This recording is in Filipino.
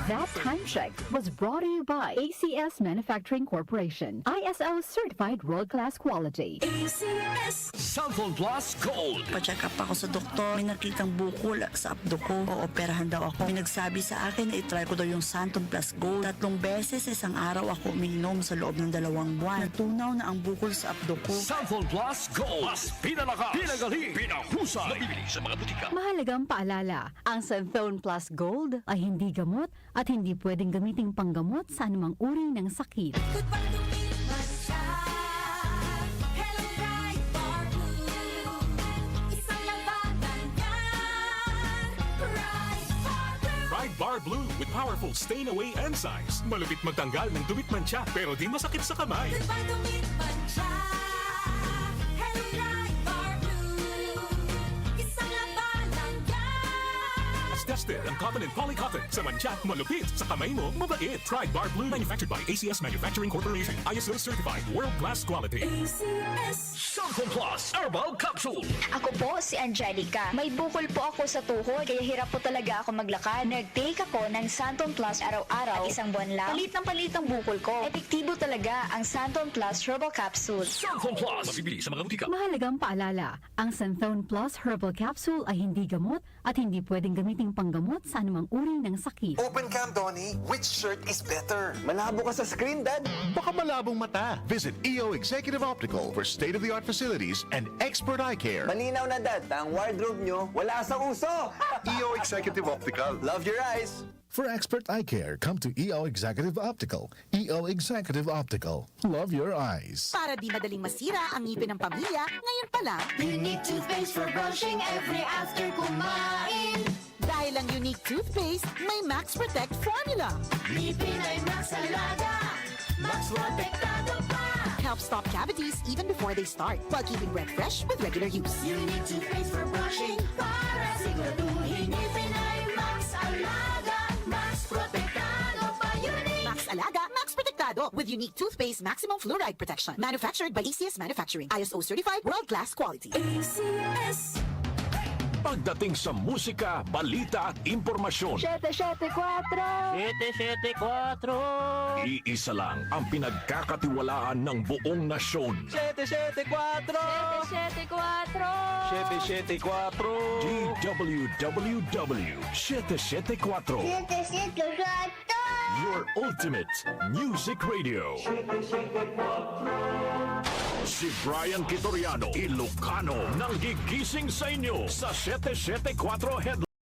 That time check was brought to you by ACS Manufacturing Corporation. ISO certified world-class quality. ACS Cellphone Plus Gold. Pa-check up ako sa doktor. May nakitang bukol sa abdo ko. Ooperahan daw ako. May nagsabi sa akin na itry ko daw yung Santon Plus Gold. 3 beses isang araw ako uminom sa loob ng 2 buwan. Natunaw na ang bukol sa abdo ko. Cellphone Plus Gold. Mas pinalakas, pinagaling, pinahusay. Nabibili sa mga butika. Mahalagang paalala, ang Santhone Plus Gold ay hindi gamot at hindi pwedeng gamiting panggamot sa anumang uri ng sakit. Goodbye to me, Masya. Hello, bright bar blue. Isang labanan yan. Bright bar blue. Pride Bar Blue with powerful stain-away enzymes. Malupit magtanggal ng dubit mancha pero di masakit sa kamay. Goodbye to me, Masya. Hello, bright bar blue. Isang labanan yan. As tested ang cotton and polycotton sa mancha, malupit sa kamay mo, mabait. Pride Bar Blue manufactured by ACS Manufacturing Corporation. ISO certified world-class quality. ACS. Cellphone Plus Herbal Capsule. Ako po si Angelica. May bukol po ako sa tuhod, kaya hirap po talaga ako maglakad. Nag-take ako ng Santon Plus araw-araw at 1 buwan lang. Palit ang bukol ko. Epektibo talaga ang Santon Plus Herbal Capsule. Cellphone Plus. Mabibili sa mga butika. Mahalagang paalala, ang Santhone Plus Herbal Capsule ay hindi gamot at hindi pwedeng gamiting panggamot sa anumang uri ng sakit. Open cam, Donnie. Which shirt is better? Malabo ka sa screen, Dad. Baka malabong mata. Visit EO Executive Optical for state-of-the-art facilities and expert eye care. Malinaw na, Dad. Ang wardrobe nyo, wala sa uso. EO Executive Optical. Love your eyes. For expert eye care, come to EO Executive Optical. EO Executive Optical. Love your eyes. Para di madaling masira ang ngipin ng pamilya, ngayon pa lang, Unique toothpaste for brushing every after kumain. dahil ang unique toothpaste, may Max Protect formula. Ngipin ay Max Alaga. Max Protektado pa. Helps stop cavities even before they start, while keeping breath fresh with regular use. Unique toothpaste for brushing para siguraduhin ngipin ay Max Alaga. Max Protektado pa. Unique. Max Alaga, Max Protectado with unique toothpaste maximum fluoride protection. Manufactured by ACS Manufacturing. ISO certified world-class quality. ACS. Pagdating sa musika, balita at impormasyon, 774! iisa lang ang pinagkakatiwalaan ng buong nasyon. 774! 774! DWWW 774. Your ultimate music radio. Si Brian Kitoriano, Ilocano, nang gigising sa inyo sa 774 Headline.